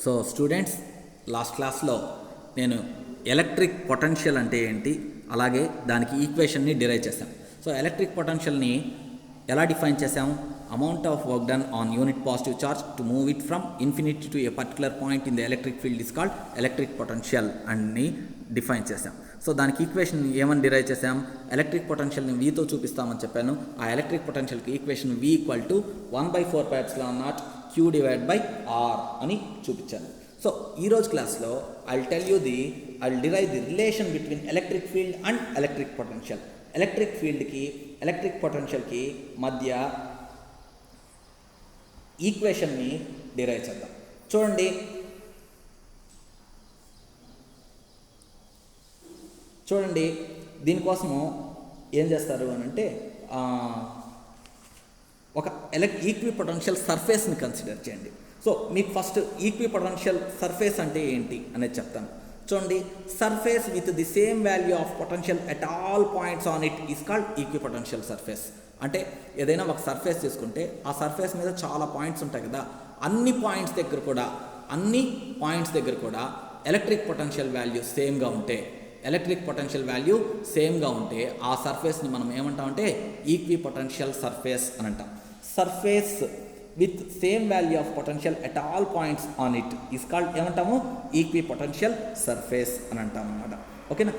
So students, last క్లాస్లో నేను electric potential అంటే ఏంటి, అలాగే దానికి ఈక్వేషన్ని డిరైవ్ చేశాం. సో ఎలక్ట్రిక్ పొటెన్షియల్ని ఎలా డిఫైన్ చేసాం? Amount of work done on unit positive charge to move it from infinity to A particular point in the electric field is called electric potential అని define చేసాం. సో దానికి equation ఏమని derive చేసాం? Electric పొటెన్షియల్ని వీతో చూపిస్తామని చెప్పాను. ఆ electric పొటెన్షియల్కి equation V = 1/4πε0 Q/R అని చూపించాను. సో ఈరోజు క్లాస్లో I'll derive the relation between electric field and electric potential. Electric ఫీల్డ్కి ఎలక్ట్రిక్ పొటెన్షియల్కి మధ్య ఈక్వేషన్ని డిరైవ్ చేద్దాం. చూడండి దీనికోసము ఏం చేస్తారు అని అంటే ఒక ఈక్వి పొటెన్షియల్ సర్ఫేస్ని కన్సిడర్ చేయండి. సో మీకు ఫస్ట్ ఈక్వి పొటెన్షియల్ సర్ఫేస్ అంటే ఏంటి అనేది చెప్తాను. చూడండి, surface with the same value of potential at all points on it is called equi potential surface. అంటే ఏదైనా ఒక సర్ఫేస్ తీసుకుంటే ఆ సర్ఫేస్ మీద చాలా పాయింట్స్ ఉంటాయి కదా, అన్ని పాయింట్స్ దగ్గర కూడా ఎలక్ట్రిక్ పొటెన్షియల్ వాల్యూ సేమ్గా ఉంటే ఆ సర్ఫేస్ని మనం ఏమంటామంటే ఈక్వి పొటెన్షియల్ సర్ఫేస్ అని అంటాం. Surface with same value of potential at all points on it is called ఏమంటాము? ఈక్వి పొటెన్షియల్ సర్ఫేస్ అని అంటాం అన్నమాట. ఓకేనా?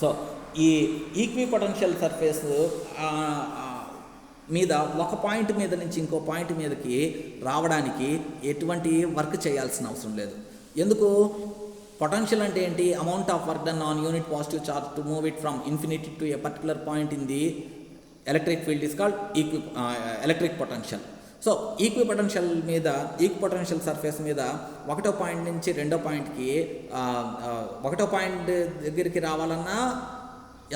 సో ఈ ఈక్వి పొటెన్షియల్ సర్ఫేస్ మీద ఒక పాయింట్ మీద నుంచి ఇంకో పాయింట్ మీదకి రావడానికి ఎటువంటి వర్క్ చేయాల్సిన అవసరం లేదు. ఎందుకు? పొటెన్షియల్ అంటే ఏంటి? Amount of work done on unit positive charge to move it from infinity to A particular point in the electric field is called electric potential. So equi potential surface మీద ఒకటో point నుంచి రెండో పాయింట్కి ఒకటో point దగ్గరికి రావాలన్నా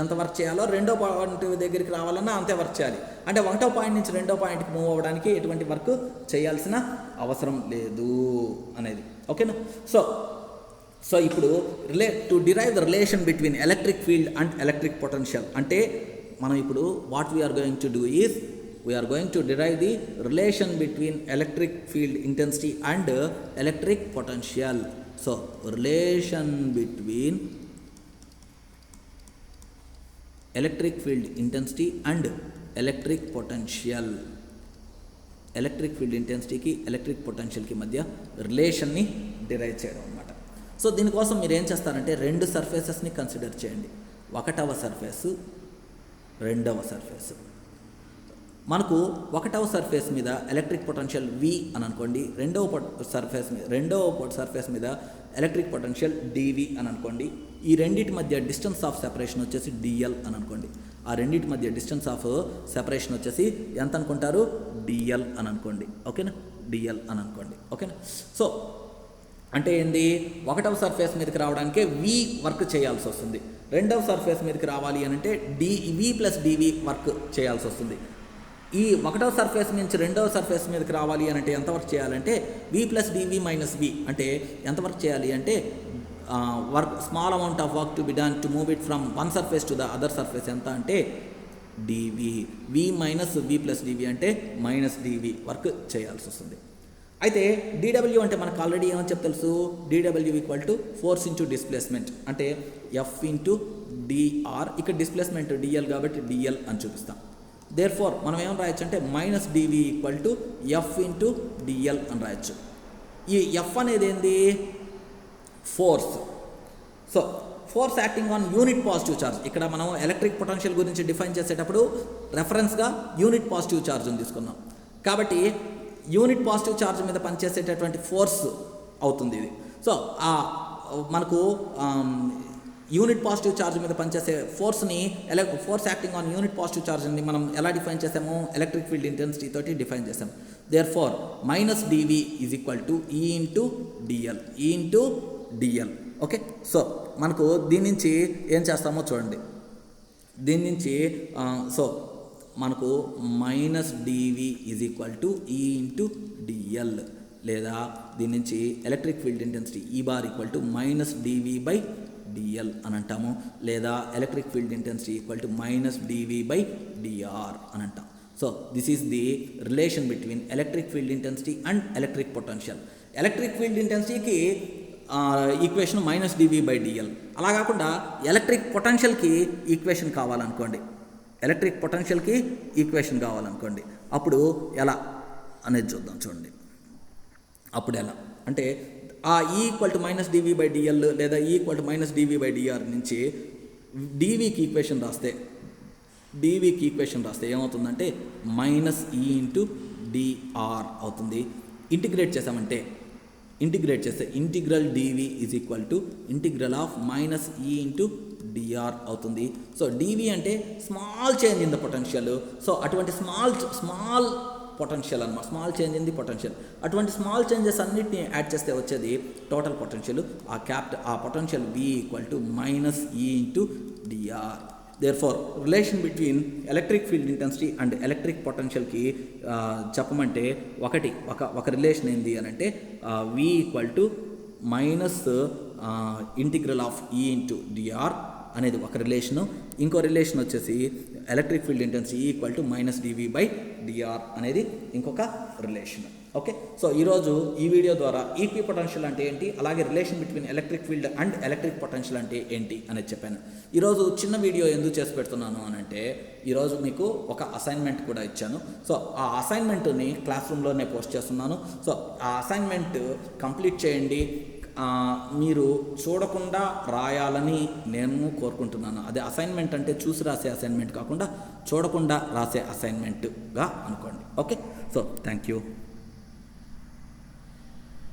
ఎంత work చేయాలో, రెండో పాయింట్ దగ్గరికి రావాలన్నా అంతే వర్క్ చేయాలి. అంటే ఒకటో పాయింట్ నుంచి రెండో పాయింట్కి మూవ్ అవ్వడానికి ఎటువంటి వర్క్ చేయాల్సిన అవసరం లేదు అనేది. ఓకేనా? సో ఇప్పుడు to derive the relation between electric field and electric potential అంటే మనం ఇప్పుడు what we're going to do is we're going to derive the relation between electric field intensity and electric potential. So relation between electric field intensity and electric potential. Electric field ఇంటెన్సిటీకి electric పొటెన్షియల్కి మధ్య రిలేషన్ని derive చేయడం అన్నమాట. So దీనికోసం మీరు ఏం చేస్తారంటే రెండు సర్ఫేసెస్ని కన్సిడర్ చేయండి. ఒకటవ సర్ఫేసు, రెండవ సర్ఫేసు. మనకు ఒకటవ సర్ఫేస్ మీద ఎలక్ట్రిక్ పొటెన్షియల్ V అని అనుకోండి, రెండవ సర్ఫేస్ మీద ఎలక్ట్రిక్ పొటెన్షియల్ dV అని అనుకోండి. ఈ రెండింటి మధ్య డిస్టెన్స్ ఆఫ్ సెపరేషన్ వచ్చేసి dl అని అనుకోండి. ఆ రెండింటి మధ్య డిస్టెన్స్ ఆఫ్ సెపరేషన్ వచ్చేసి ఎంత అనుకుంటారు? dl అని అనుకోండి. ఓకేనా? dl అని అనుకోండి. ఓకేనా? సో అంటే ఏంది? ఒకటవ సర్ఫేస్ మీదకి రావడానికే V వర్క్ చేయాల్సి వస్తుంది. రెండవ సర్ఫేస్ మీదకి రావాలి అని అంటే V + dV వర్క్ చేయాల్సి వస్తుంది. ఈ ఒకటవ సర్ఫేస్ నుంచి రెండవ సర్ఫేస్ మీదకి రావాలి అని అంటే ఎంత వర్క్ చేయాలంటే V + dV - V అంటే ఎంత వర్క్ చేయాలి అంటే small amount of work to be done to move it from one surface to the other surface ఎంత అంటే dV. V - V + dV అంటే -dV వర్క్ చేయాల్సి వస్తుంది. అయితే dW అంటే మనకు ఆల్రెడీ ఏమని తెలుసు? dW = ఫోర్స్ ఇంటూ డిస్ప్లేస్మెంట్ అంటే F × dr. ఇక్కడ డిస్ప్లేస్మెంట్ dl కాబట్టి dl అని చూపిస్తాం. దేర్ఫోర్ మనం ఏమని రాయొచ్చు అంటే -dV = F × dl అని రాయొచ్చు. ఈ F అనేది ఏంది? Force. So force acting on unit positive charge. ఇక్కడ మనం ఎలక్ట్రిక్ పొటెన్షియల్ గురించి డిఫైన్ చేసేటప్పుడు రెఫరెన్స్గా యూనిట్ పాజిటివ్ ఛార్జ్ని తీసుకున్నాం. కాబట్టి యూనిట్ పాజిటివ్ ఛార్జ్ మీద పనిచేసేటటువంటి ఫోర్స్ అవుతుంది ఇది. సో మనకు యూనిట్ పాజిటివ్ ఛార్జ్ మీద పనిచేసే force acting on unit positive ఛార్జ్ని మనం ఎలా డిఫైన్ చేసాము? ఎలక్ట్రిక్ ఫీల్డ్ ఇంటెన్సిటీ తోటి డిఫైన్ చేసాం. Therefore -dV = E × dl. Okay? So మనకు దీని నుంచి ఏం చేస్తామో చూడండి. దీని నుంచి మనకు -dV = E × dl లేదా దీని నుంచి electric field intensity E bar = -dV/dl అని అంటాము. లేదా ఎలక్ట్రిక్ ఫీల్డ్ ఇంటెన్సిటీ = -dV/dr అని అంటాం. So this is the relation between electric field intensity and electric potential. Electric field ఇంటెన్సిటీకి ఈక్వేషన్ -dV/dl. అలా కాకుండా ఎలక్ట్రిక్ పొటెన్షియల్కి ఈక్వేషన్ కావాలనుకోండి, ఎలక్ట్రిక్ పొటెన్షియల్కి ఈక్వేషన్ కావాలనుకోండి, అప్పుడు ఎలా అనేది చూద్దాం. చూడండి అప్పుడు ఎలా అంటే ఆ E=-dV/dl లేదా E=-dV/dr నుంచి dVకి ఈక్వేషన్ రాస్తే ఏమవుతుందంటే -E/dr అవుతుంది. ఇంటిగ్రేట్ చేస్తే ఇంటిగ్రల్ dV (-E/dr) అవుతుంది. సో dV అంటే small change in the potential. So అటువంటి స్మాల్ పొటెన్షియల్ అన్నమాట, small change in the potential. అటువంటి స్మాల్ చేంజెస్ అన్నిటిని యాడ్ చేస్తే వచ్చేది టోటల్ పొటెన్షియల్. ఆ potential V (E/dr). Therefore, relation between electric field intensity and electric potential కి చెప్పమంటే ఒక రిలేషన్ ఏంది అని అంటే V (-E/dr) అనేది ఒక రిలేషను. ఇంకో రిలేషన్ వచ్చేసి ఎలక్ట్రిక్ ఫీల్డ్ ఇంటెన్సిటీ (-dV/dr) అనేది ఇంకొక రిలేషన్. ఓకే, సో ఈరోజు ఈ వీడియో ద్వారా ఈక్వి పొటెన్షియల్ అంటే ఏంటి, అలాగే relation between electric field and electric potential అంటే ఏంటి అనేది చెప్పాను. ఈరోజు చిన్న వీడియో ఎందుకు చేసి పెడుతున్నాను అని అంటే ఈరోజు మీకు ఒక అసైన్మెంట్ కూడా ఇచ్చాను. సో ఆ అసైన్మెంట్ని క్లాస్ రూమ్లోనే పోస్ట్ చేస్తున్నాను. సో ఆ అసైన్మెంట్ కంప్లీట్ చేయండి. మీరు చూడకుండా రాయాలని నేను కోరుకుంటున్నాను. అదే అసైన్మెంట్ అంటే చూసి రాసే అసైన్మెంట్ కాకుండా చూడకుండా రాసే అసైన్మెంట్గా అనుకోండి. Okay, so thank you.